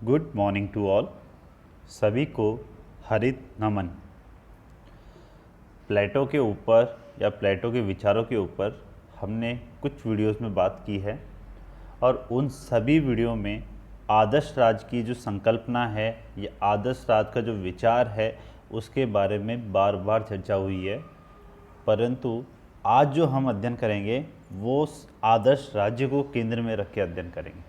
Good morning to all. सभी को हरित नमन। प्लेटो के ऊपर या प्लेटो के विचारों के ऊपर हमने कुछ वीडियोस में बात की है और उन सभी वीडियो में आदर्श राज्य की जो संकल्पना है या आदर्श राज्य का जो विचार है उसके बारे में बार बार चर्चा हुई है। परंतु आज जो हम अध्ययन करेंगे वो आदर्श राज्य को केंद्र में रख के अध्ययन करेंगे।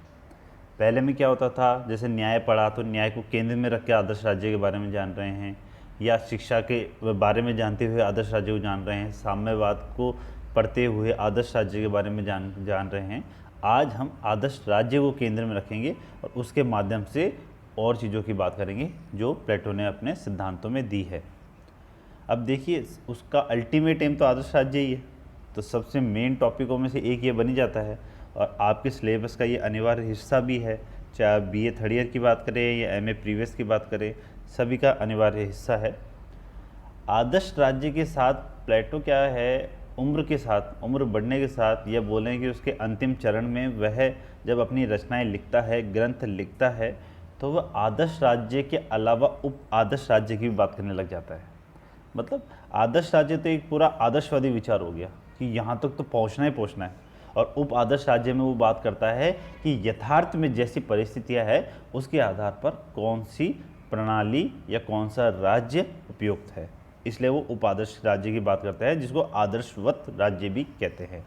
पहले में क्या होता था, जैसे न्याय पढ़ा तो न्याय को केंद्र में रख के आदर्श राज्य के बारे में जान रहे हैं, या शिक्षा के बारे में जानते हुए आदर्श राज्य को जान रहे हैं, साम्यवाद को पढ़ते हुए आदर्श राज्य के बारे में जान रहे हैं। आज हम आदर्श राज्य को केंद्र में रखेंगे और उसके माध्यम से और चीज़ों की बात करेंगे जो प्लेटो ने अपने सिद्धांतों में दी है। अब देखिए, उसका अल्टीमेट एम तो आदर्श राज्य ही है, तो सबसे मेन टॉपिकों में से एक ये बनी जाता है और आपके सिलेबस का ये अनिवार्य हिस्सा भी है। चाहे आप बीए थर्ड ईयर की बात करें या एमए प्रीवियस की बात करें, सभी का अनिवार्य हिस्सा है। आदर्श राज्य के साथ प्लेटो क्या है, उम्र के साथ, उम्र बढ़ने के साथ, यह बोलें कि उसके अंतिम चरण में वह जब अपनी रचनाएं लिखता है, ग्रंथ लिखता है, तो वह आदर्श राज्य के अलावा उप आदर्श राज्य की भी बात करने लग जाता है। मतलब आदर्श राज्य तो एक पूरा आदर्शवादी विचार हो गया कि यहाँ तक तो पहुँचना ही पहुँचना है, और उप आदर्श राज्य में वो बात करता है कि यथार्थ में जैसी परिस्थितियाँ है उसके आधार पर कौन सी प्रणाली या कौन सा राज्य उपयुक्त है, इसलिए वो उप आदर्श राज्य की बात करते हैं, जिसको आदर्शवत राज्य भी कहते हैं।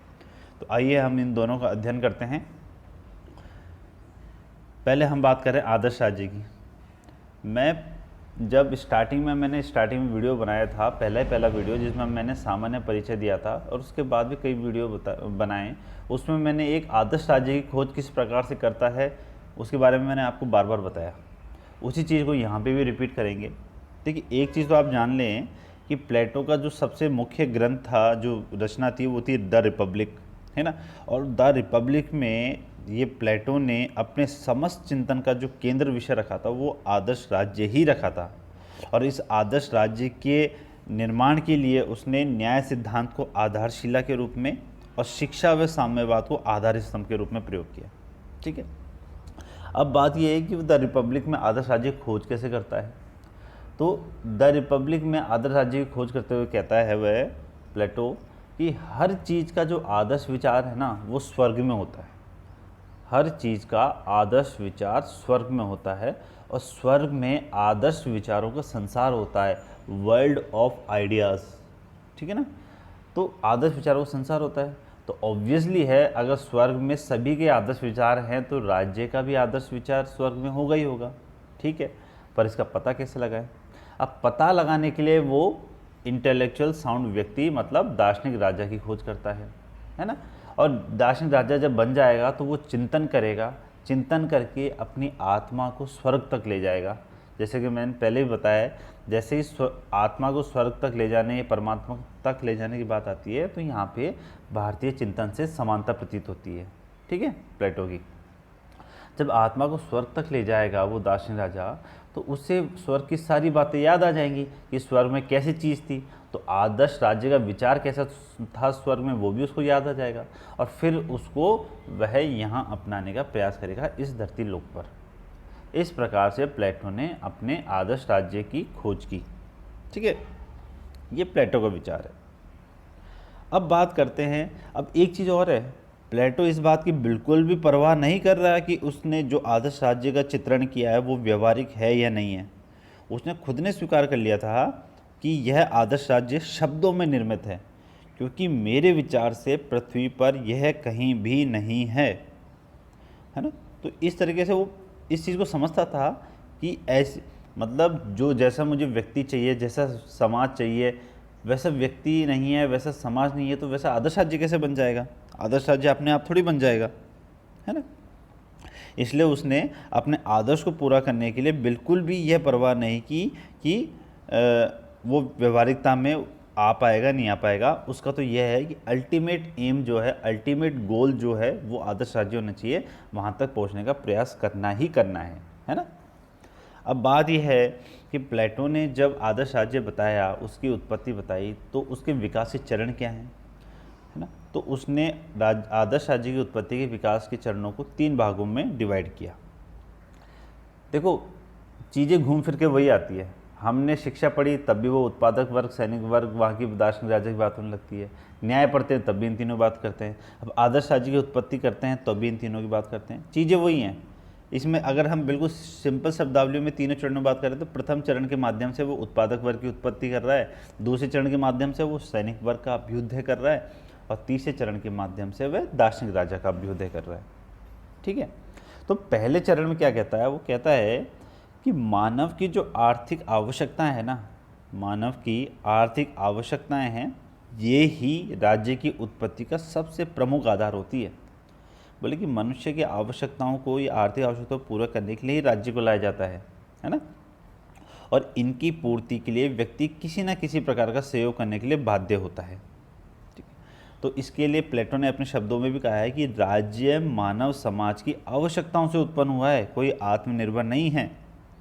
तो आइए हम इन दोनों का अध्ययन करते हैं। पहले हम बात करें आदर्श राज्य की। जब मैंने स्टार्टिंग में वीडियो बनाया था, पहला वीडियो जिसमें मैंने सामान्य परिचय दिया था, और उसके बाद भी कई वीडियो बनाए, उसमें मैंने एक आदर्श राज्य की खोज किस प्रकार से करता है उसके बारे में मैंने आपको बार बार बताया। उसी चीज़ को यहाँ पे भी रिपीट करेंगे। देखिए, एक चीज़ तो आप जान लें कि प्लेटो का जो सबसे मुख्य ग्रंथ था, जो रचना थी, वो थी द रिपब्लिक, है ना। और द रिपब्लिक में ये प्लेटो ने अपने समस्त चिंतन का जो केंद्र विषय रखा था वो आदर्श राज्य ही रखा था, और इस आदर्श राज्य के निर्माण के लिए उसने न्याय सिद्धांत को आधारशिला के रूप में और शिक्षा व साम्यवाद को आधार स्तंभ के रूप में प्रयोग किया। ठीक है। अब बात यह है कि द रिपब्लिक में आदर्श राज्य की खोज कैसे करता है। तो द रिपब्लिक में आदर्श राज्य की खोज करते हुए कहता है वह प्लेटो कि हर चीज़ का जो आदर्श विचार है ना, वो स्वर्ग में होता है। हर चीज़ का आदर्श विचार स्वर्ग में होता है, और स्वर्ग में आदर्श विचारों का संसार होता है, वर्ल्ड ऑफ आइडियाज़। ठीक है ना। तो आदर्श विचारों का संसार होता है, तो ऑब्वियसली है अगर स्वर्ग में सभी के आदर्श विचार हैं तो राज्य का भी आदर्श विचार स्वर्ग में होगा ही होगा। ठीक है। पर इसका पता कैसे लगाएं? अब पता लगाने के लिए वो इंटेलेक्चुअल साउंड व्यक्ति, मतलब दार्शनिक राजा की खोज करता है ना। और दार्शनिक राजा जब बन जाएगा तो वो चिंतन करेगा, चिंतन करके अपनी आत्मा को स्वर्ग तक ले जाएगा। जैसे कि मैंने पहले भी बताया, जैसे ही आत्मा को स्वर्ग तक ले जाने या परमात्मा तक ले जाने की बात आती है, तो यहाँ पे भारतीय चिंतन से समानता प्रतीत होती है। ठीक है। प्लेटो की जब आत्मा को स्वर्ग तक ले जाएगा वो दार्शनिक राजा, तो उससे स्वर्ग की सारी बातें याद आ जाएंगी कि स्वर्ग में कैसी चीज़ थी, तो आदर्श राज्य का विचार कैसा था स्वर्ग में, वो भी उसको याद आ जाएगा, और फिर उसको वह यहाँ अपनाने का प्रयास करेगा इस धरती लोक पर। इस प्रकार से प्लेटो ने अपने आदर्श राज्य की खोज की। ठीक है। ये प्लेटो का विचार है। अब बात करते हैं, अब एक चीज़ और है, प्लेटो इस बात की बिल्कुल भी परवाह नहीं कर रहा है कि उसने जो आदर्श राज्य का चित्रण किया है वो व्यवहारिक है या नहीं है। उसने खुद ने स्वीकार कर लिया था कि यह आदर्श राज्य शब्दों में निर्मित है, क्योंकि मेरे विचार से पृथ्वी पर यह कहीं भी नहीं है ना। तो इस तरीके से वो इस चीज़ को समझता था कि ऐसे, मतलब जो जैसा मुझे व्यक्ति चाहिए, जैसा समाज चाहिए, वैसा व्यक्ति नहीं है, वैसा समाज नहीं है, तो वैसा आदर्श राज्य कैसे बन जाएगा? आदर्श राज्य अपने आप थोड़ी बन जाएगा, है ना। इसलिए उसने अपने आदर्श को पूरा करने के लिए बिल्कुल भी यह परवाह नहीं की कि वो व्यवहारिकता में आ पाएगा नहीं आ पाएगा। उसका तो यह है कि अल्टीमेट एम जो है, अल्टीमेट गोल जो है, वो आदर्श राज्य होना चाहिए, वहाँ तक पहुँचने का प्रयास करना ही करना है ना। अब बात यह है कि प्लेटो ने जब आदर्श राज्य बताया, उसकी उत्पत्ति बताई, तो उसके विकास के चरण क्या हैं, है ना। तो उसने आदर्श राज्य की उत्पत्ति के विकास के चरणों को 3 भागों में डिवाइड किया। देखो, चीज़ें घूम फिर के वही आती है। हमने शिक्षा पढ़ी तब भी वो उत्पादक वर्ग, सैनिक वर्ग, वहाँ की दार्शनिक राज्य की बात होने लगती है। न्याय पढ़ते हैं तब भी इन तीनों बात करते हैं। अब आदर्श राज्य की उत्पत्ति करते हैं तब भी इन तीनों की बात करते हैं। चीज़ें वही हैं। इसमें अगर हम बिल्कुल सिंपल शब्दावलियों में तीनों चरणों में बात करें तो प्रथम चरण के माध्यम से वो उत्पादक वर्ग की उत्पत्ति कर रहा है, दूसरे चरण के माध्यम से वो सैनिक वर्ग का अभ्युदय कर रहा है, और तीसरे चरण के माध्यम से वह दार्शनिक राजा का अभ्युदय कर रहा है। ठीक है। तो पहले चरण में क्या कहता है, वो कहता है कि मानव की जो आर्थिक आवश्यकताएं हैं ना, मानव की आर्थिक आवश्यकताएं हैं, ये ही राज्य की उत्पत्ति का सबसे प्रमुख आधार होती है। बोले कि मनुष्य की आवश्यकताओं को, ये आर्थिक आवश्यकताओं को पूरा करने के लिए ही राज्य को लाया जाता है ना, और इनकी पूर्ति के लिए व्यक्ति किसी न किसी प्रकार का सहयोग करने के लिए बाध्य होता है। ठीक है। तो इसके लिए प्लेटो ने अपने शब्दों में भी कहा है कि राज्य मानव समाज की आवश्यकताओं से उत्पन्न हुआ है, कोई आत्मनिर्भर नहीं है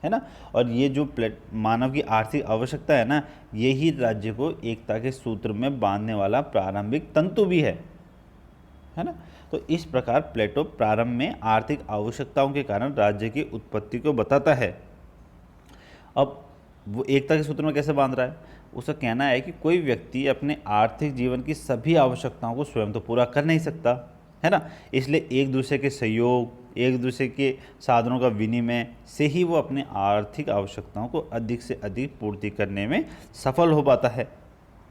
ना। और ये जो मानव की आर्थिक आवश्यकता है ना, यही राज्य को एकता के सूत्र में बांधने वाला प्रारंभिक तंतु भी है ना। तो इस प्रकार प्लेटो प्रारंभ में आर्थिक आवश्यकताओं के कारण राज्य की उत्पत्ति को बताता है। अब वो एकता के सूत्र में कैसे बांध रहा है, उसका कहना है कि कोई व्यक्ति अपने आर्थिक जीवन की सभी आवश्यकताओं को स्वयं तो पूरा कर नहीं सकता, है ना। इसलिए एक दूसरे के सहयोग, एक दूसरे के साधनों का विनिमय से ही वो अपने आर्थिक आवश्यकताओं को अधिक से अधिक पूर्ति करने में सफल हो पाता है।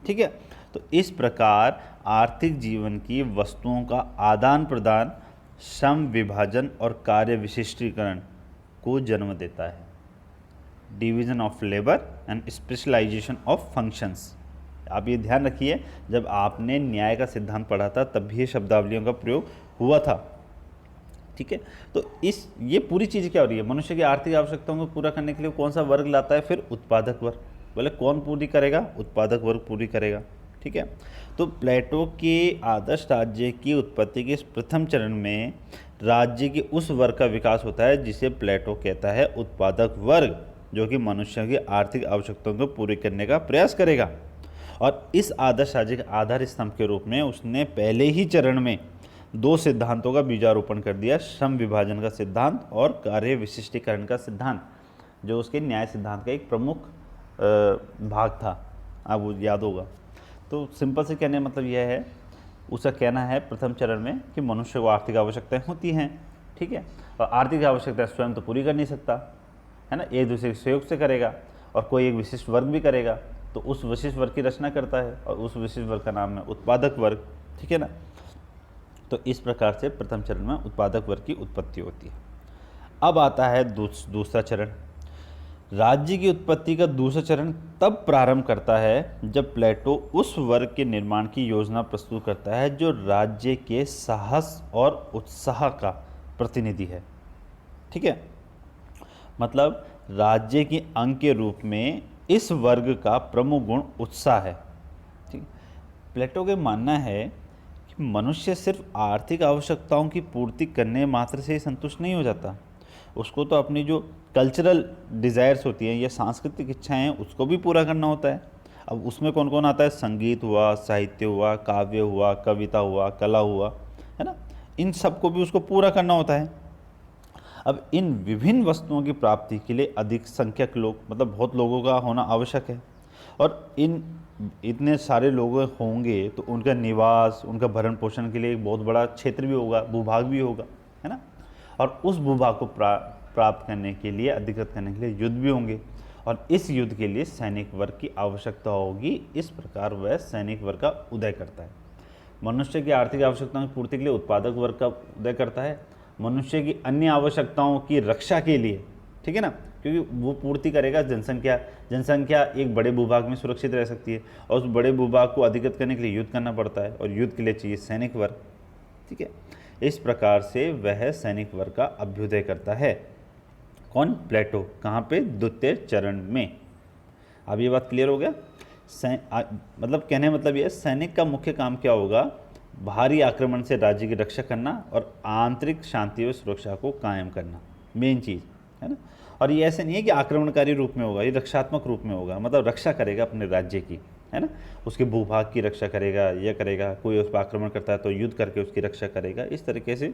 ठीक है। तो इस प्रकार आर्थिक जीवन की वस्तुओं का आदान प्रदान श्रम विभाजन और कार्य विशिष्टीकरण को जन्म देता है। Division of labour and specialisation of functions. आप ये ध्यान रखिए, जब आपने न्याय का सिद्धांत पढ़ा था तब भी ये शब्दावलियों का प्रयोग हुआ था। ठीक है। तो ये पूरी चीज़ क्या हो रही है, मनुष्य की आर्थिक आवश्यकताओं को पूरा करने के लिए कौन सा वर्ग लाता है, फिर उत्पादक वर्ग। बोले कौन पूरी करेगा, उत्पादक वर्ग पूरी करेगा। ठीक है। तो प्लेटो के आदर्श राज्य की उत्पत्ति के इस प्रथम चरण में राज्य के उस वर्ग का विकास होता है जिसे प्लेटो कहता है उत्पादक वर्ग, जो कि मनुष्य की आर्थिक आवश्यकताओं को पूरी करने का प्रयास करेगा। और इस आदर्श राज्य के आधार स्तंभ के रूप में उसने पहले ही चरण में दो सिद्धांतों का बीजारोपण कर दिया, श्रम विभाजन का सिद्धांत और कार्य विशिष्टीकरण का सिद्धांत, जो उसके न्याय सिद्धांत का एक प्रमुख भाग था। आपको याद होगा। तो सिंपल से कहने का मतलब यह है, उसका कहना है प्रथम चरण में कि मनुष्य को आर्थिक आवश्यकताएं होती हैं। ठीक है। और आर्थिक आवश्यकताएं स्वयं तो पूरी कर नहीं सकता, है ना, एक दूसरे के सहयोग से करेगा, और कोई एक विशिष्ट वर्ग भी करेगा तो उस विशिष्ट वर्ग की रचना करता है, और उस विशिष्ट वर्ग का नाम है उत्पादक वर्ग। ठीक है ना। तो इस प्रकार से प्रथम चरण में उत्पादक वर्ग की उत्पत्ति होती है। अब आता है दूसरा चरण। राज्य की उत्पत्ति का दूसरा चरण तब प्रारंभ करता है जब प्लेटो उस वर्ग के निर्माण की योजना प्रस्तुत करता है जो राज्य के साहस और उत्साह का प्रतिनिधि है। ठीक है। मतलब राज्य के अंग के रूप में इस वर्ग का प्रमुख गुण उत्साह है। ठीक। प्लेटो के मानना है कि मनुष्य सिर्फ आर्थिक आवश्यकताओं की पूर्ति करने मात्र से ही संतुष्ट नहीं हो जाता, उसको तो अपनी जो कल्चरल डिज़ायर्स होती हैं या सांस्कृतिक इच्छाएं हैं उसको भी पूरा करना होता है। अब उसमें कौन कौन आता है, संगीत हुआ, साहित्य हुआ, काव्य हुआ, कविता हुआ, कला हुआ, है ना, इन सबको भी उसको पूरा करना होता है। अब इन विभिन्न वस्तुओं की प्राप्ति के लिए अधिक संख्यक लोग, मतलब बहुत लोगों का होना आवश्यक है, और इतने सारे लोग होंगे तो उनका निवास, उनका भरण पोषण के लिए एक बहुत बड़ा क्षेत्र भी होगा, भूभाग भी होगा, है ना। और उस भूभाग को प्राप्त करने के लिए, अधिकृत करने के लिए युद्ध भी होंगे, और इस युद्ध के लिए सैनिक वर्ग की आवश्यकता होगी। इस प्रकार वह सैनिक वर्ग का उदय करता है। मनुष्य की आर्थिक आवश्यकताओं की पूर्ति के लिए उत्पादक वर्ग का उदय करता है, मनुष्य की अन्य आवश्यकताओं की रक्षा के लिए, ठीक है ना, क्योंकि वो पूर्ति करेगा जनसंख्या एक बड़े भूभाग में सुरक्षित रह सकती है, और उस बड़े भूभाग को अधिकृत करने के लिए युद्ध करना पड़ता है, और युद्ध के लिए चाहिए सैनिक वर्ग। ठीक है। इस प्रकार से वह सैनिक वर्ग का अभ्युदय करता है। कौन, प्लेटो। कहाँ पे, द्वितीय चरण में। अब ये बात क्लियर हो गया। मतलब कहने का मतलब ये, सैनिक का मुख्य काम क्या होगा, बाहरी आक्रमण से राज्य की रक्षा करना और आंतरिक शांति व सुरक्षा को कायम करना, मेन चीज़ है ना। और ये ऐसे नहीं है कि आक्रमणकारी रूप में होगा, ये रक्षात्मक रूप में होगा, मतलब रक्षा करेगा अपने राज्य की, है ना, उसके भूभाग की रक्षा करेगा, यह करेगा, कोई उस पर आक्रमण करता है तो युद्ध करके उसकी रक्षा करेगा, इस तरीके से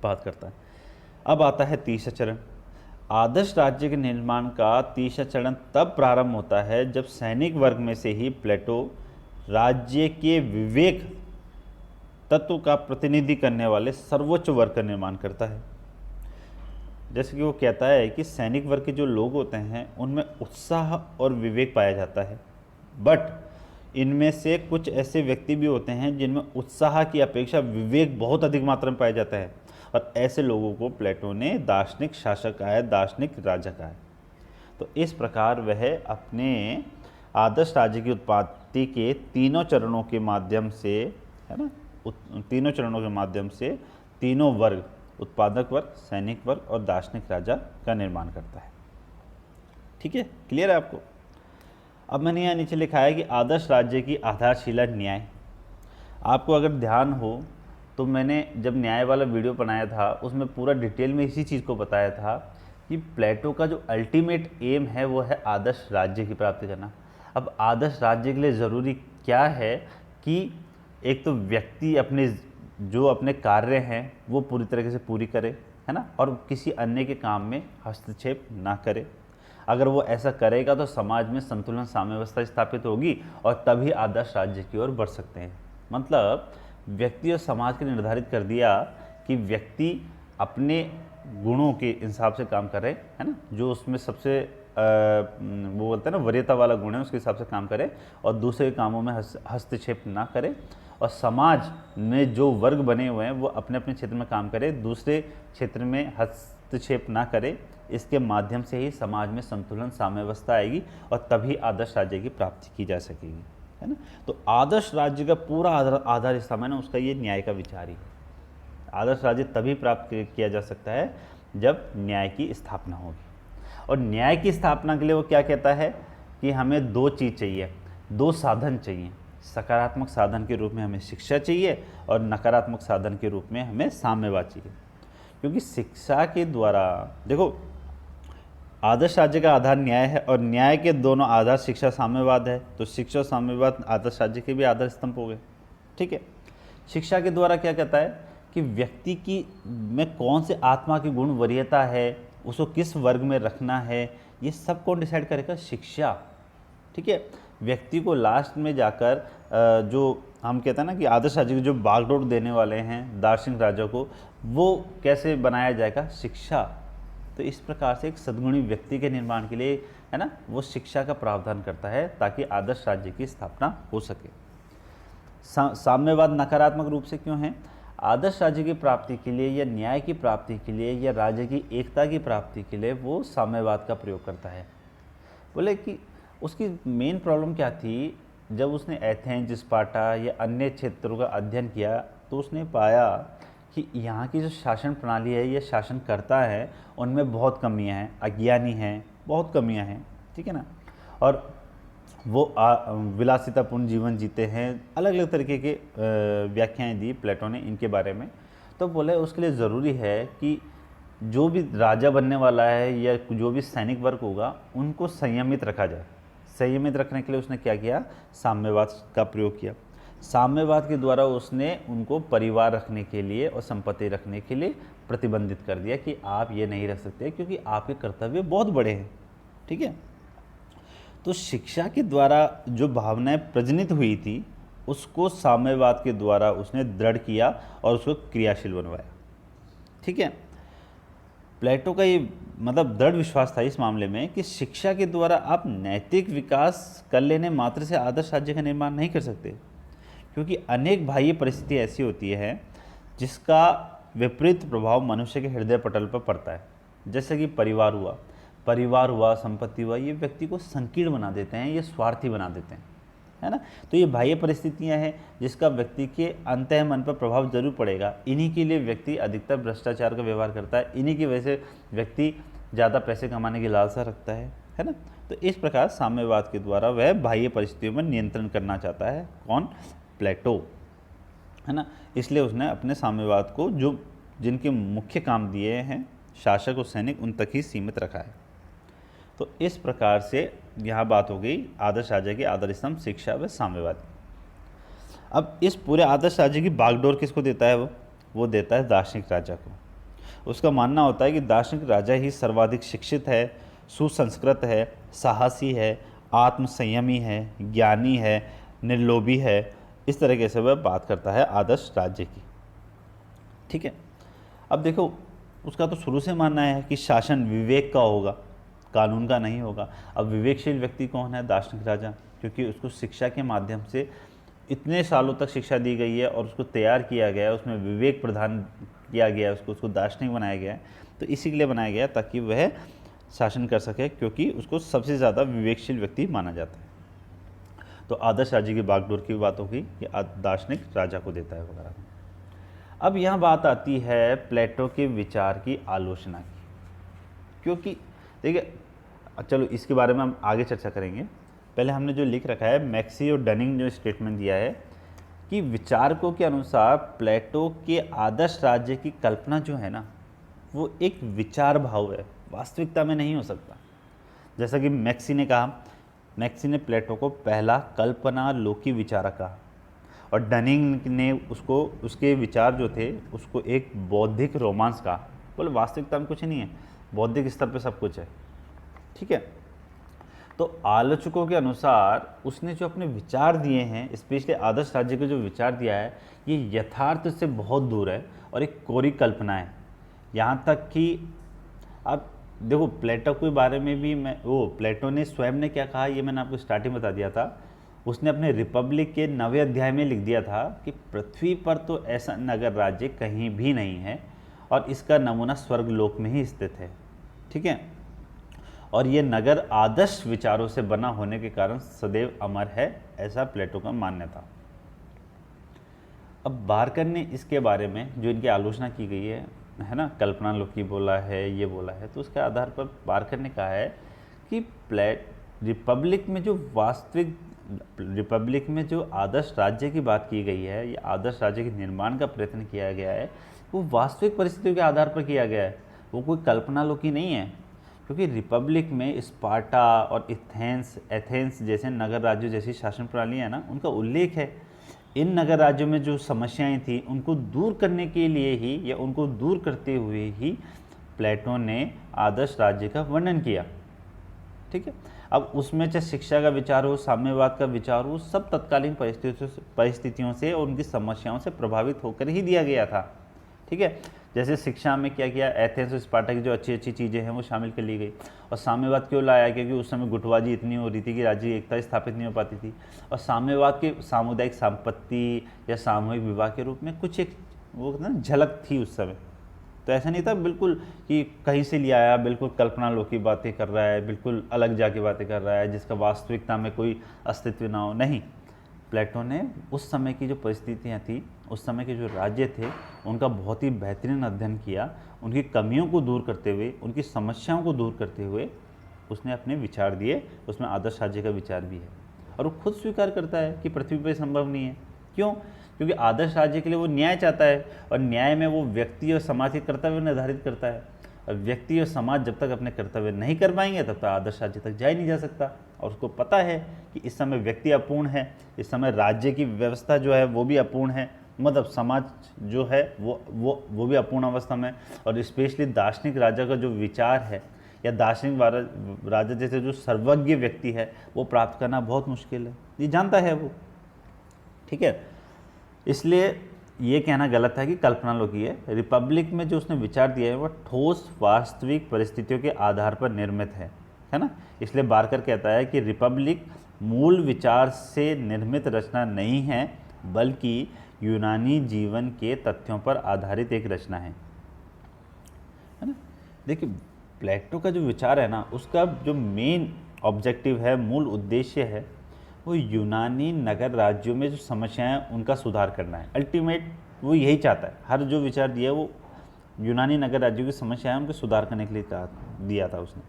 बात करता है। अब आता है तीसरा चरण। आदर्श राज्य के निर्माण का तीसरा चरण तब प्रारंभ होता है जब सैनिक वर्ग में से ही प्लेटो राज्य के विवेक तत्व का प्रतिनिधि करने वाले सर्वोच्च वर्ग का निर्माण करता है। जैसे कि वो कहता है कि सैनिक वर्ग के जो लोग होते हैं उनमें उत्साह और विवेक पाया जाता है, बट इनमें से कुछ ऐसे व्यक्ति भी होते हैं जिनमें उत्साह की अपेक्षा विवेक बहुत अधिक मात्रा में पाया जाता है, और ऐसे लोगों को प्लेटो ने दार्शनिक शासक कहा है, दार्शनिक राजा कहा है। तो इस प्रकार वह अपने आदर्श राज्य की उत्पत्ति के तीनों चरणों के माध्यम से, है ना, तीनों चरणों के माध्यम से तीनों वर्ग, उत्पादक वर्ग, सैनिक वर्ग और दार्शनिक राजा का निर्माण करता है। ठीक है, क्लियर है आपको? अब मैंने यहाँ नीचे लिखा है कि आदर्श राज्य की आधारशिला न्याय। आपको अगर ध्यान हो तो मैंने जब न्याय वाला वीडियो बनाया था उसमें पूरा डिटेल में इसी चीज़ को बताया था कि प्लेटो का जो अल्टीमेट एम है वो है आदर्श राज्य की प्राप्ति करना। अब आदर्श राज्य के लिए ज़रूरी क्या है कि एक तो व्यक्ति अपने कार्य हैं वो पूरी तरीके से पूरी करे, है ना, और किसी अन्य के काम में हस्तक्षेप ना करे। अगर वो ऐसा करेगा तो समाज में संतुलन, साम्यावस्था स्थापित होगी और तभी आदर्श राज्य की ओर बढ़ सकते हैं। मतलब व्यक्ति और समाज के निर्धारित कर दिया कि व्यक्ति अपने गुणों के हिसाब से काम करे, है ना, जो उसमें सबसे वो बोलते हैं ना वरीयता वाला गुण है उसके हिसाब से काम करे, और दूसरे कामों में हस्तक्षेप ना करे, और समाज में जो वर्ग बने हुए हैं वो अपने अपने क्षेत्र में काम करे, दूसरे क्षेत्र में हस्तक्षेप ना करे। इसके माध्यम से ही समाज में संतुलन, साम्यावस्था आएगी और तभी आदर्श राज्य की प्राप्ति की जा सकेगी, है ना। तो आदर्श राज्य का पूरा आधार स्तंभ है ना उसका ये न्याय का विचार ही है। आदर्श राज्य तभी प्राप्त किया जा सकता है जब न्याय की स्थापना होगी, और न्याय की स्थापना के लिए वो क्या कहता है कि हमें दो चीज़ चाहिए, दो साधन चाहिए। सकारात्मक साधन के रूप में हमें शिक्षा चाहिए और नकारात्मक साधन के रूप में हमें साम्यवाद चाहिए। क्योंकि शिक्षा के द्वारा, देखो, आदर्श राज्य का आधार न्याय है और न्याय के दोनों आधार शिक्षा, साम्यवाद है। तो शिक्षा और साम्यवाद आदर्श राज्य के भी आधार स्तंभ हो गए। ठीक है, शिक्षा के द्वारा क्या कहता है कि व्यक्ति की में कौन से आत्मा के गुण वरीयता है, उसको किस वर्ग में रखना है, ये सब कौन डिसाइड करेगा? शिक्षा। ठीक है, व्यक्ति को लास्ट में जाकर जो हम कहते हैं ना कि आदर्श राज्य को जो बागडोर देने वाले हैं दार्शनिक राजा को, वो कैसे बनाया जाएगा? शिक्षा। तो इस प्रकार से एक सद्गुणी व्यक्ति के निर्माण के लिए, है ना, वो शिक्षा का प्रावधान करता है ताकि आदर्श राज्य की स्थापना हो सके। साम्यवाद नकारात्मक रूप से क्यों है? आदर्श राज्य की प्राप्ति के लिए या न्याय की प्राप्ति के लिए या राज्य की एकता की प्राप्ति के लिए वो साम्यवाद का प्रयोग करता है। बोले कि उसकी मेन प्रॉब्लम क्या थी? जब उसने एथेंस, स्पार्टा या अन्य क्षेत्रों का अध्ययन किया तो उसने पाया कि यहाँ की जो शासन प्रणाली है, ये शासनकर्ता है, उनमें बहुत कमियां हैं, अज्ञानी हैं, बहुत कमियां हैं। ठीक है ना, और वो विलासितापूर्ण जीवन जीते हैं। अलग अलग तरीके के व्याख्याएं दी प्लेटो ने इनके बारे में। तो बोले उसके लिए ज़रूरी है कि जो भी राजा बनने वाला है या जो भी सैनिक वर्ग होगा उनको संयमित रखा जाए। संयमित रखने के लिए उसने क्या किया? साम्यवाद का प्रयोग किया। साम्यवाद के द्वारा उसने उनको परिवार रखने के लिए और संपत्ति रखने के लिए प्रतिबंधित कर दिया कि आप ये नहीं रख सकते क्योंकि आपके कर्तव्य बहुत बड़े हैं। ठीक है, तो शिक्षा के द्वारा जो भावनाएं प्रजनित हुई थी उसको साम्यवाद के द्वारा उसने दृढ़ किया और उसको क्रियाशील बनवाया। ठीक है, प्लेटो का ये मतलब दृढ़ विश्वास था इस मामले में कि शिक्षा के द्वारा आप नैतिक विकास कर लेने मात्र से आदर्श राज्य का निर्माण नहीं कर सकते, क्योंकि अनेक बाह्य परिस्थिति ऐसी होती है जिसका विपरीत प्रभाव मनुष्य के हृदय पटल पर पड़ता है। जैसे कि परिवार हुआ, संपत्ति हुआ, ये व्यक्ति को संकीर्ण बना देते हैं, ये स्वार्थी बना देते हैं, है ना। तो ये बाह्य परिस्थितियां हैं जिसका व्यक्ति के अंतः मन पर प्रभाव जरूर पड़ेगा। इन्हीं के लिए व्यक्ति अधिकतर भ्रष्टाचार का व्यवहार करता है, इन्हीं की वजह से व्यक्ति ज़्यादा पैसे कमाने की लालसा रखता है ना। तो इस प्रकार साम्यवाद के द्वारा वह बाह्य परिस्थितियों में नियंत्रण करना चाहता है। कौन? प्लेटो, है ना। इसलिए उसने अपने साम्यवाद को जो जिनके मुख्य काम दिए हैं शासक और सैनिक, उन तक ही सीमित रखा है। तो इस प्रकार से यहाँ बात हो गई आदर्श राज्य के आधार स्तंभ, शिक्षा व साम्यवाद। अब इस पूरे आदर्श राज्य की बागडोर किसको देता है? वो देता है दार्शनिक राजा को। उसका मानना होता है कि दार्शनिक राजा ही सर्वाधिक शिक्षित है, सुसंस्कृत है, साहसी है, आत्मसंयमी है, ज्ञानी है, निर्लोभी है। इस तरीके से वह बात करता है आदर्श राज्य की। ठीक है, अब देखो उसका तो शुरू से मानना है कि शासन विवेक का होगा, कानून का नहीं होगा। अब विवेकशील व्यक्ति कौन है? दार्शनिक राजा, क्योंकि उसको शिक्षा के माध्यम से इतने सालों तक शिक्षा दी गई है और उसको तैयार किया गया है, उसमें विवेक प्रदान किया गया है, उसको दार्शनिक बनाया गया है। तो इसी के लिए बनाया गया ताकि वह शासन कर सके, क्योंकि उसको सबसे ज़्यादा विवेकशील व्यक्ति माना जाता है। तो आदर्श राज्य की बागडोर की बात होगी कि दार्शनिक राजा को देता है वगैरह। अब यहाँ बात आती है प्लेटो के विचार की आलोचना की, क्योंकि देखिए चलो इसके बारे में हम आगे चर्चा करेंगे। पहले हमने जो लिख रखा है, मैक्सी और डनिंग जो स्टेटमेंट दिया है कि विचारकों के अनुसार प्लेटो के आदर्श राज्य की कल्पना जो है ना, वो एक विचार भाव है, वास्तविकता में नहीं हो सकता। जैसा कि मैक्सी ने कहा, मैक्सी ने प्लेटो को पहला कल्पना लोकी विचारक कहा, और डनिंग ने उसको, उसके विचार जो थे उसको एक बौद्धिक रोमांस कहा। बोले वास्तविकता में कुछ नहीं है, बौद्धिक स्तर पे सब कुछ है। ठीक है, तो आलोचकों के अनुसार उसने जो अपने विचार दिए हैं, स्पेशली आदर्श राज्य के जो विचार दिया है, ये यथार्थ से बहुत दूर है और एक कोरी कल्पना है। यहाँ तक कि अब देखो प्लेटो के बारे में भी प्लेटो ने स्वयं ने क्या कहा, ये मैंने आपको स्टार्टिंग बता दिया था। उसने अपने रिपब्लिक के 9वें अध्याय में लिख दिया था कि पृथ्वी पर तो ऐसा नगर राज्य कहीं भी नहीं है और इसका नमूना स्वर्गलोक में ही स्थित है। ठीक है, और ये नगर आदर्श विचारों से बना होने के कारण सदैव अमर है, ऐसा प्लेटो का मानना था। अब बारकर ने इसके बारे में जो इनकी आलोचना की गई है ना, कल्पना लोकी बोला है, ये बोला है, तो उसके आधार पर बारकर ने कहा है कि रिपब्लिक में जो आदर्श राज्य की बात की गई है, या आदर्श राज्य के निर्माण का प्रयत्न किया गया है, वो वास्तविक परिस्थितियों के आधार पर किया गया है, वो कोई कल्पना लोकी नहीं है। क्योंकि रिपब्लिक में स्पार्टा और एथेंस जैसे नगर राज्यों जैसी शासन प्रणाली है ना, उनका उल्लेख है। इन नगर राज्यों में जो समस्याएं थी उनको दूर करने के लिए ही, या उनको दूर करते हुए ही प्लेटो ने आदर्श राज्य का वर्णन किया। ठीक है, अब उसमें चाहे शिक्षा का विचार हो, साम्यवाद का विचार हो, सब तत्कालीन परिस्थितियों से और उनकी समस्याओं से प्रभावित होकर ही दिया गया था। ठीक है, जैसे शिक्षा में क्या किया, एथेंस और स्पार्टा की जो अच्छी अच्छी चीज़ें हैं वो शामिल कर ली गई। और साम्यवाद क्यों लाया, क्योंकि उस समय गुटबाजी इतनी हो रही थी कि राज्य एकता स्थापित नहीं हो पाती थी। और साम्यवाद के सामुदायिक संपत्ति या सामूहिक विवाह के रूप में कुछ एक वो ना झलक थी उस समय। तो ऐसा नहीं था बिल्कुल कि कहीं से लिया आया, बिल्कुल कल्पना लोकी बातें कर रहा है, बिल्कुल अलग जाके बातें कर रहा है जिसका वास्तविकता में कोई अस्तित्व ना हो। नहीं, प्लेटो ने उस समय की जो परिस्थितियाँ थी, उस समय के जो राज्य थे, उनका बहुत ही बेहतरीन अध्ययन किया, उनकी कमियों को दूर करते हुए, उनकी समस्याओं को दूर करते हुए उसने अपने विचार दिए। उसमें आदर्श राज्य का विचार भी है, और वो खुद स्वीकार करता है कि पृथ्वी पर संभव नहीं है। क्यों? क्योंकि आदर्श राज्य के लिए वो न्याय चाहता है, और न्याय में वो व्यक्ति और समाज के कर्तव्य निर्धारित करता है। और व्यक्ति और समाज जब तक अपने कर्तव्य नहीं कर पाएंगे तब तक आदर्श राज्य तक जा ही नहीं जा सकता। और उसको पता है कि इस समय व्यक्ति अपूर्ण है, इस समय राज्य की व्यवस्था जो है वो भी अपूर्ण है, मतलब समाज जो है वो भी अपूर्ण अवस्था में। और स्पेशली दार्शनिक राजा का जो विचार है, या दार्शनिक राजा जैसे जो सर्वज्ञ व्यक्ति है, वो प्राप्त करना बहुत मुश्किल है, ये जानता है वो। ठीक है, इसलिए ये कहना गलत है कि कल्पना लोकी है। रिपब्लिक में जो उसने विचार दिया है वह ठोस वास्तविक परिस्थितियों के आधार पर निर्मित है ना। इसलिए बारकर कहता है कि रिपब्लिक मूल विचार से निर्मित रचना नहीं है, बल्कि यूनानी जीवन के तथ्यों पर आधारित एक रचना है ना। देखिए प्लेटो का जो विचार है ना, उसका जो मेन ऑब्जेक्टिव है, मूल उद्देश्य है, वो यूनानी नगर राज्यों में जो समस्याएं उनका सुधार करना है। अल्टीमेट वो यही चाहता है। हर जो विचार दिया वो यूनानी नगर राज्यों की समस्याएं उनके सुधार करने के लिए दिया था उसने,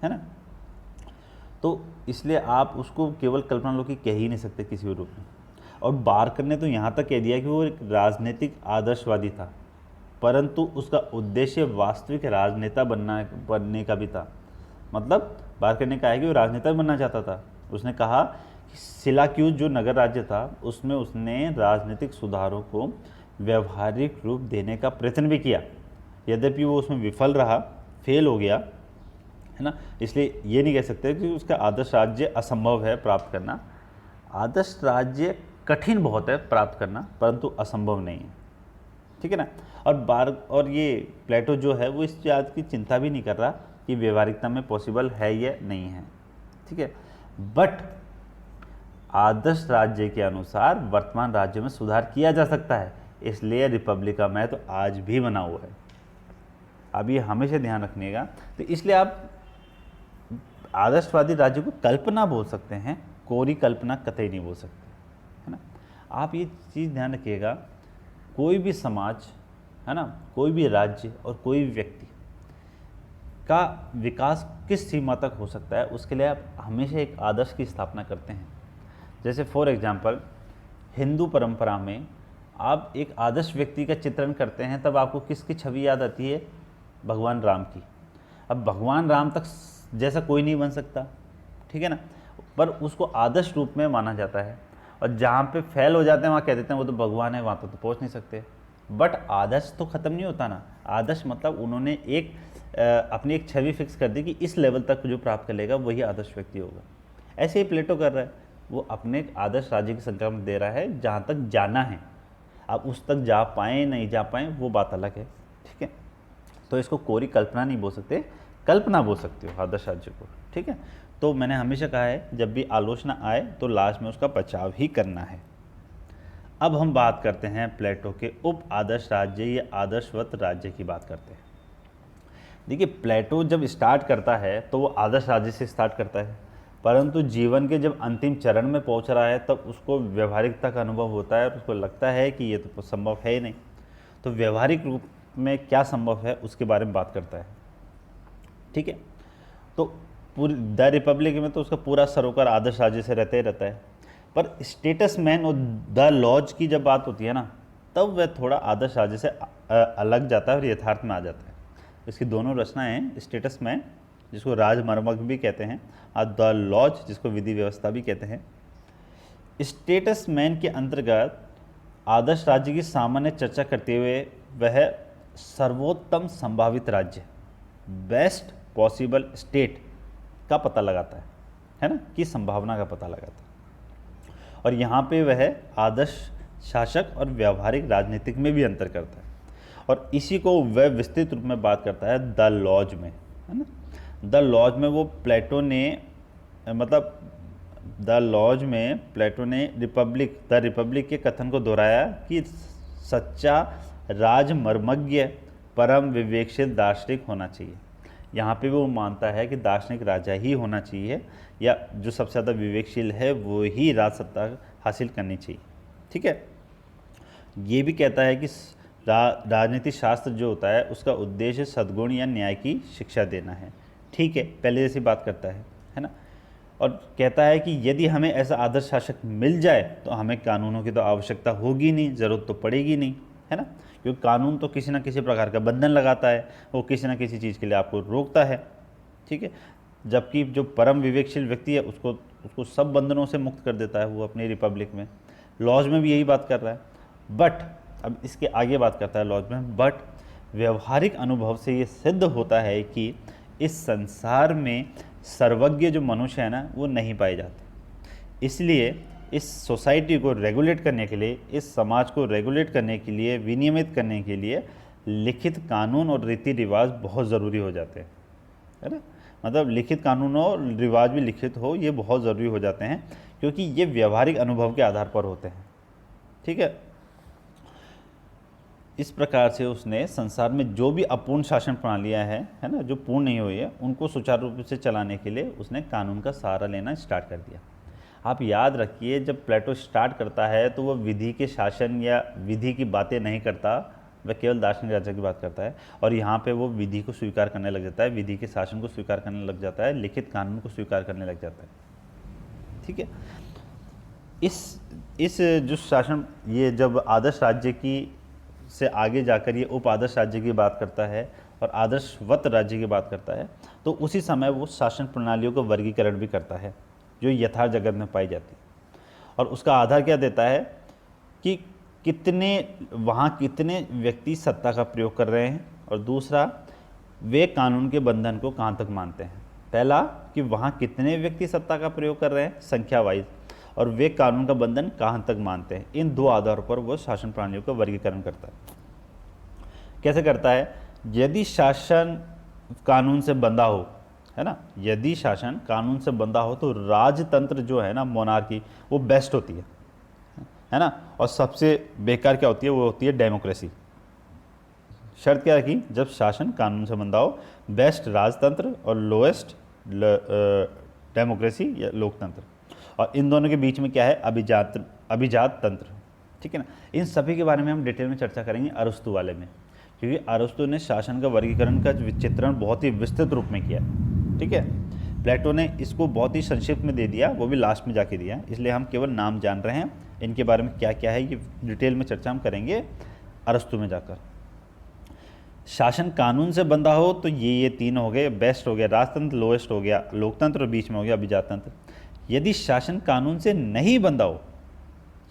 है ना। तो इसलिए आप उसको केवल कल्पना लोकी कह ही नहीं सकते किसी भी रूप में। और बारकर ने तो यहाँ तक कह दिया कि वो एक राजनीतिक आदर्शवादी था, परंतु उसका उद्देश्य वास्तविक राजनेता बनने का भी था। मतलब बारकर ने कहा है कि वो राजनेता बनना चाहता था। उसने कहा कि सिलाक्यूज जो नगर राज्य था उसमें उसने राजनीतिक सुधारों को व्यवहारिक रूप देने का प्रयत्न भी किया, यद्यपि वो उसमें विफल रहा, फेल हो गया, है ना, इसलिए ये नहीं कह सकते कि उसका आदर्श राज्य असंभव है प्राप्त करना। आदर्श राज्य कठिन बहुत है प्राप्त करना, परंतु असंभव नहीं है, ठीक है ना। और ये प्लेटो जो है वो इस बात की चिंता भी नहीं कर रहा कि व्यवहारिकता में पॉसिबल है या नहीं है, ठीक है। बट आदर्श राज्य के अनुसार वर्तमान राज्य में सुधार किया जा सकता है, इसलिए रिपब्लिक का महत्व तो आज भी बना हुआ है। अब ये हमेशा ध्यान रखिएगा। तो इसलिए आप आदर्शवादी राज्य को कल्पना बोल सकते हैं, कोरी कल्पना कतई नहीं बोल सकते, है ना। आप ये चीज़ ध्यान रखिएगा, कोई भी समाज, है ना, कोई भी राज्य और कोई भी व्यक्ति का विकास किस सीमा तक हो सकता है, उसके लिए आप हमेशा एक आदर्श की स्थापना करते हैं। जैसे फॉर एग्जांपल हिंदू परंपरा में आप एक आदर्श व्यक्ति का चित्रण करते हैं, तब आपको किसकी छवि याद आती है? भगवान राम की। अब भगवान राम तक जैसा कोई नहीं बन सकता, ठीक है ना, पर उसको आदर्श रूप में माना जाता है। और जहाँ पे फेल हो जाते हैं वहाँ कह देते हैं वो तो भगवान है, वहाँ तो पहुँच नहीं सकते। बट आदर्श तो ख़त्म नहीं होता ना। आदर्श मतलब उन्होंने अपनी एक छवि फिक्स कर दी कि इस लेवल तक जो प्राप्त कर लेगा वही आदर्श व्यक्ति होगा। ऐसे ही प्लेटो कर रहा है, वो अपने एक आदर्श राज्य की संकल्प दे रहा है जहाँ तक जाना है। अब उस तक जा पाएँ नहीं जा पाएँ वो बात अलग है, ठीक है। तो इसको कोरी कल्पना नहीं बोल सकते, कल्पना बोल सकते हो आदर्श राज्य को, ठीक है। तो मैंने हमेशा कहा है जब भी आलोचना आए तो लास्ट में उसका बचाव ही करना है। अब हम बात करते हैं प्लेटो के उप आदर्श राज्य या आदर्शवत राज्य की बात करते हैं। देखिए प्लेटो जब स्टार्ट करता है तो वो आदर्श राज्य से स्टार्ट करता है, परंतु जीवन के जब अंतिम चरण में पहुंच रहा है तब उसको व्यवहारिकता का अनुभव होता है और उसको लगता है कि ये तो संभव है ही नहीं। तो व्यवहारिक रूप में क्या संभव है उसके बारे में बात करता है, ठीक है। तो पूरी द रिपब्लिक में तो उसका पूरा सरोकार आदर्श राज्य से रहता ही रहता है, पर स्टेटस मैन और द लॉज की जब बात होती है ना, तब वह थोड़ा आदर्श राज्य से अलग जाता है और यथार्थ में आ जाता है। इसकी दोनों रचनाएं हैं, स्टेटस मैन जिसको राजमर्मक भी कहते हैं और द लॉज जिसको विधि व्यवस्था भी कहते हैं। स्टेटस मैन के अंतर्गत आदर्श राज्य की सामान्य चर्चा करते हुए वह सर्वोत्तम संभावित राज्य, बेस्ट पॉसिबल स्टेट का पता लगाता है ना, की संभावना का पता लगाता है। और यहाँ पे वह आदर्श शासक और व्यवहारिक राजनीतिक में भी अंतर करता है, और इसी को वह विस्तृत रूप में बात करता है द लॉज में, है ना। द लॉज में वो प्लेटो ने मतलब द लॉज में प्लेटो ने द रिपब्लिक के कथन को दोहराया कि सच्चा राजमर्मज्ञ परम विवेकशील दार्शनिक होना चाहिए। यहाँ पे वो मानता है कि दार्शनिक राजा ही होना चाहिए, या जो सबसे ज़्यादा विवेकशील है वो ही राज सत्ता हासिल करनी चाहिए, ठीक है। ये भी कहता है कि राजनीति शास्त्र जो होता है उसका उद्देश्य सद्गुण या न्याय की शिक्षा देना है, ठीक है, पहले जैसी बात करता है ना। और कहता है कि यदि हमें ऐसा आदर्श शासक मिल जाए तो हमें कानूनों की तो आवश्यकता होगी नहीं, ज़रूरत तो पड़ेगी नहीं, है ना, क्योंकि कानून तो किसी न किसी प्रकार का बंधन लगाता है, वो किसी न किसी चीज़ के लिए आपको रोकता है, ठीक है। जबकि जो परम विवेकशील व्यक्ति है उसको सब बंधनों से मुक्त कर देता है वो अपनी रिपब्लिक में। लॉज में भी यही बात कर रहा है, बट अब इसके आगे बात करता है लॉज में, बट व्यवहारिक अनुभव से ये सिद्ध होता है कि इस संसार में सर्वज्ञ जो मनुष्य है ना वो नहीं पाए जाते। इसलिए इस सोसाइटी को रेगुलेट करने के लिए, इस समाज को रेगुलेट करने के लिए, विनियमित करने के लिए लिखित कानून और रीति रिवाज बहुत ज़रूरी हो जाते हैं, है ना। मतलब लिखित कानून और रिवाज भी लिखित हो, ये बहुत ज़रूरी हो जाते हैं क्योंकि ये व्यवहारिक अनुभव के आधार पर होते हैं, ठीक है। इस प्रकार से उसने संसार में जो भी अपूर्ण शासन प्रणालियाँ हैं, है ना, जो पूर्ण नहीं हुई है, उनको सुचारू रूप से चलाने के लिए उसने कानून का सहारा लेना स्टार्ट कर दिया। आप याद रखिए जब प्लेटो स्टार्ट करता है तो वह विधि के शासन या विधि की बातें नहीं करता, वह केवल दार्शनिक राजा की बात करता है। और यहाँ पे वो विधि को स्वीकार करने लग जाता है, विधि के शासन को स्वीकार करने लग जाता है, लिखित कानून को स्वीकार करने लग जाता है, ठीक है। इस जो शासन, ये जब आदर्श राज्य की से आगे जाकर ये उप आदर्श राज्य की बात करता है और आदर्शवत राज्य की बात करता है, तो उसी समय वो शासन प्रणालियों का वर्गीकरण भी करता है जो यथार्थ जगत में पाई जाती है। और उसका आधार क्या देता है कि कितने व्यक्ति सत्ता का प्रयोग कर रहे हैं और दूसरा वे कानून के बंधन को कहाँ तक मानते हैं। पहला कि वहाँ कितने व्यक्ति सत्ता का प्रयोग कर रहे हैं संख्या वाइज, और वे कानून का बंधन कहाँ तक मानते हैं। इन दो आधारों पर वो शासन प्रणालियों का वर्गीकरण करता है। कैसे करता है? यदि शासन कानून से बंधा हो, है ना, यदि शासन कानून से बंधा हो तो राजतंत्र जो है ना, मोनार्की, वो बेस्ट होती है ना, और सबसे बेकार क्या होती है? वो होती है डेमोक्रेसी। शर्त क्या रखी? जब शासन कानून से बंधा हो, बेस्ट राजतंत्र और लोएस्ट डेमोक्रेसी या लोकतंत्र। और इन दोनों के बीच में क्या है? अभिजात तंत्र। ठीक है ना। इन सभी के बारे में हम डिटेल में चर्चा करेंगे अरस्तु वाले में, क्योंकि अरस्तु ने शासन का वर्गीकरण का चित्रण बहुत ही विस्तृत रूप में किया। ठीक है, प्लेटो ने इसको बहुत ही संक्षिप्त में दे दिया, वो भी लास्ट में जाके दिया, इसलिए हम केवल नाम जान रहे हैं। इनके बारे में क्या क्या है ये डिटेल में चर्चा हम करेंगे अरस्तु में जाकर। शासन कानून से बंधा हो तो ये तीन हो गए, बेस्ट हो गया राजतंत्र, लोएस्ट हो गया लोकतंत्र, और बीच में हो गया अभिजात तंत्र। यदि शासन कानून से नहीं बंधा हो,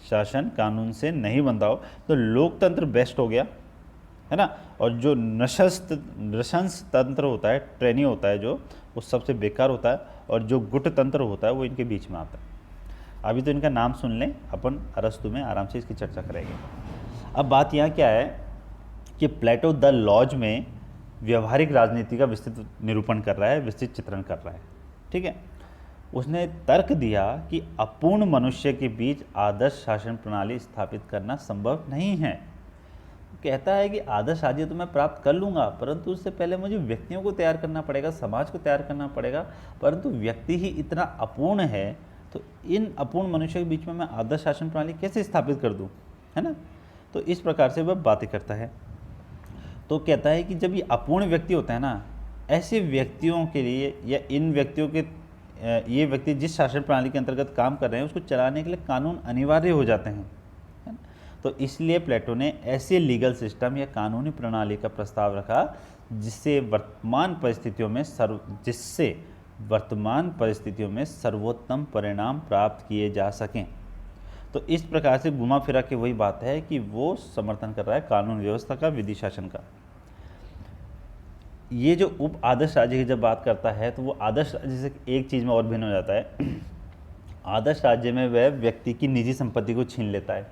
शासन कानून से नहीं बंधा हो तो लोकतंत्र बेस्ट हो गया, है ना, और जो नृशंस तंत्र होता है, ट्रेनी होता है जो, वो सबसे बेकार होता है, और जो गुट तंत्र होता है वो इनके बीच में आता है। अभी तो इनका नाम सुन लें, अपन अरस्तु में आराम से इसकी चर्चा करेंगे। अब बात यहाँ क्या है कि प्लेटो द लॉज में व्यवहारिक राजनीति का विस्तृत निरूपण कर रहा है, विस्तृत चित्रण कर रहा है। ठीक है, उसने तर्क दिया कि अपूर्ण मनुष्य के बीच आदर्श शासन प्रणाली स्थापित करना संभव नहीं है। कहता है कि आदर्श राज्य तो मैं प्राप्त कर लूँगा, परंतु उससे पहले मुझे व्यक्तियों को तैयार करना पड़ेगा, समाज को तैयार करना पड़ेगा, परंतु व्यक्ति ही इतना अपूर्ण है, तो इन अपूर्ण मनुष्य के बीच में मैं आदर्श शासन प्रणाली कैसे स्थापित कर दूँ, है ना। तो इस प्रकार से वह बातें करता है। तो कहता है कि जब ये अपूर्ण व्यक्ति होता है ना, ऐसे व्यक्तियों के लिए, या इन व्यक्तियों के, ये व्यक्ति जिस शासन प्रणाली के अंतर्गत काम कर रहे हैं उसको चलाने के लिए कानून अनिवार्य हो जाते हैं। तो इसलिए प्लेटो ने ऐसे लीगल सिस्टम या कानूनी प्रणाली का प्रस्ताव रखा जिससे वर्तमान परिस्थितियों में सर्वोत्तम परिणाम प्राप्त किए जा सकें। तो इस प्रकार से घुमा फिरा के वही बात है कि वो समर्थन कर रहा है कानून व्यवस्था का, विधि शासन का। ये जो उप आदर्श राज्य की जब बात करता है तो वो आदर्श राज्य से एक चीज़ में और भिन्न हो जाता है। आदर्श राज्य में वह व्यक्ति की निजी संपत्ति को छीन लेता है,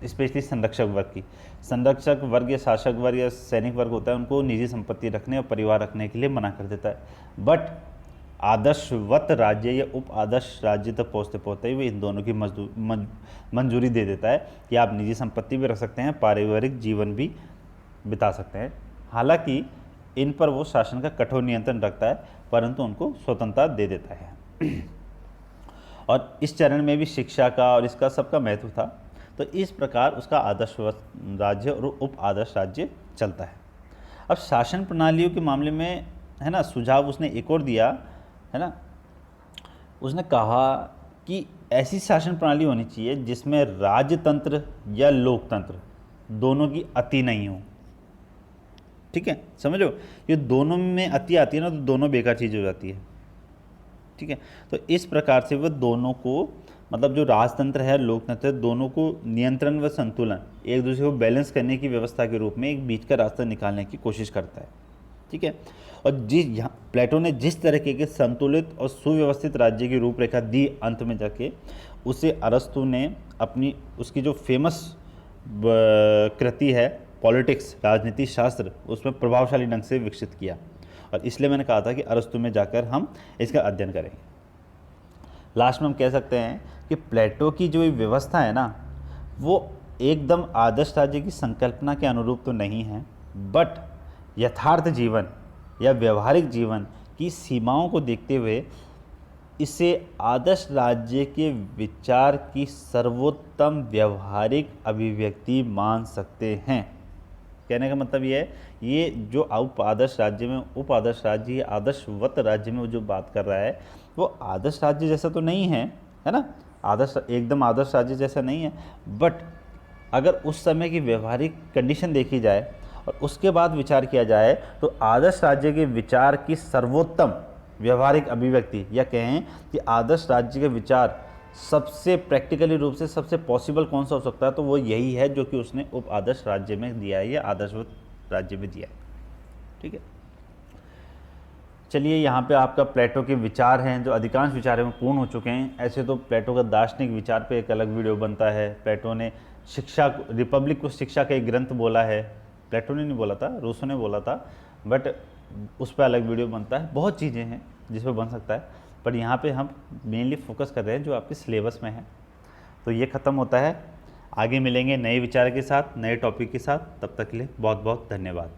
स्पेशली संरक्षक वर्ग की। संरक्षक वर्ग या शासक वर्ग या सैनिक वर्ग होता है, उनको निजी संपत्ति रखने और परिवार रखने के लिए मना कर देता है। बट आदर्शवत राज्य या उप आदर्श राज्य तक पहुँचते पहुँचते ही वो इन दोनों की मंजूरी दे देता है कि आप निजी संपत्ति भी रख सकते हैं, पारिवारिक जीवन भी बिता सकते हैं। हालांकि इन पर वो शासन का कठोर नियंत्रण रखता है, परंतु उनको स्वतंत्रता दे देता है। और इस चरण में भी शिक्षा का और इसका सबका महत्व था। तो इस प्रकार उसका आदर्श राज्य और उप आदर्श राज्य चलता है। अब शासन प्रणालियों के मामले में, है ना, सुझाव उसने एक और दिया, है ना। उसने कहा कि ऐसी शासन प्रणाली होनी चाहिए जिसमें राजतंत्र या लोकतंत्र दोनों की अति नहीं हो। ठीक है, समझो, ये दोनों में अति आती है ना तो दोनों बेकार चीज़ हो जाती है। ठीक है, तो इस प्रकार से वह दोनों को, मतलब जो राजतंत्र है, लोकतंत्र है, दोनों को नियंत्रण व संतुलन, एक दूसरे को बैलेंस करने की व्यवस्था के रूप में एक बीच का रास्ता निकालने की कोशिश करता है। ठीक है, और यहाँ प्लेटो ने जिस तरीके के संतुलित और सुव्यवस्थित राज्य की रूपरेखा दी अंत में जाके, उसे अरस्तु ने अपनी, उसकी जो फेमस कृति है पॉलिटिक्स, राजनीति शास्त्र, उसमें प्रभावशाली ढंग से विकसित किया। और इसलिए मैंने कहा था कि अरस्तु में जाकर हम इसका अध्ययन करेंगे। लास्ट में हम कह सकते हैं कि प्लेटो की जो व्यवस्था है ना, वो एकदम आदर्श राज्य की संकल्पना के अनुरूप तो नहीं है, बट यथार्थ जीवन या व्यवहारिक जीवन की सीमाओं को देखते हुए इसे आदर्श राज्य के विचार की सर्वोत्तम व्यवहारिक अभिव्यक्ति मान सकते हैं। कहने का मतलब ये है, ये जो उप आदर्श राज्य में, उप आदर्श राज्य या आदर्शवत राज्य में वो जो बात कर रहा है, वो आदर्श राज्य जैसा तो नहीं है, है ना, आदर्श, एकदम आदर्श राज्य जैसा नहीं है, बट अगर उस समय की व्यवहारिक कंडीशन देखी जाए और उसके बाद विचार किया जाए तो आदर्श राज्य के विचार की सर्वोत्तम व्यवहारिक अभिव्यक्ति, या कहें कि आदर्श राज्य के विचार सबसे प्रैक्टिकली रूप से सबसे पॉसिबल कौन सा हो सकता है, तो वो यही है जो कि उसने उप आदर्श राज्य में दिया है या आदर्शवत राज्य में दिया है। ठीक है। चलिए, यहाँ पे आपका प्लेटो के विचार हैं, जो अधिकांश विचार हैं वो पूर्ण हो चुके हैं। ऐसे तो प्लेटो का दार्शनिक विचार पे एक अलग वीडियो बनता है। प्लेटो ने शिक्षा, रिपब्लिक को शिक्षा का एक ग्रंथ बोला है। प्लेटो ने नहीं बोला था, रूसो ने बोला था, बट उस पर अलग वीडियो बनता है। बहुत चीज़ें हैं जिस पर बन सकता है, पर यहाँ पे हम मेनली फोकस कर रहे हैं जो आपके सिलेबस में है। तो ये ख़त्म होता है। आगे मिलेंगे नए विचार के साथ, नए टॉपिक के साथ। तब तक के लिए बहुत बहुत धन्यवाद।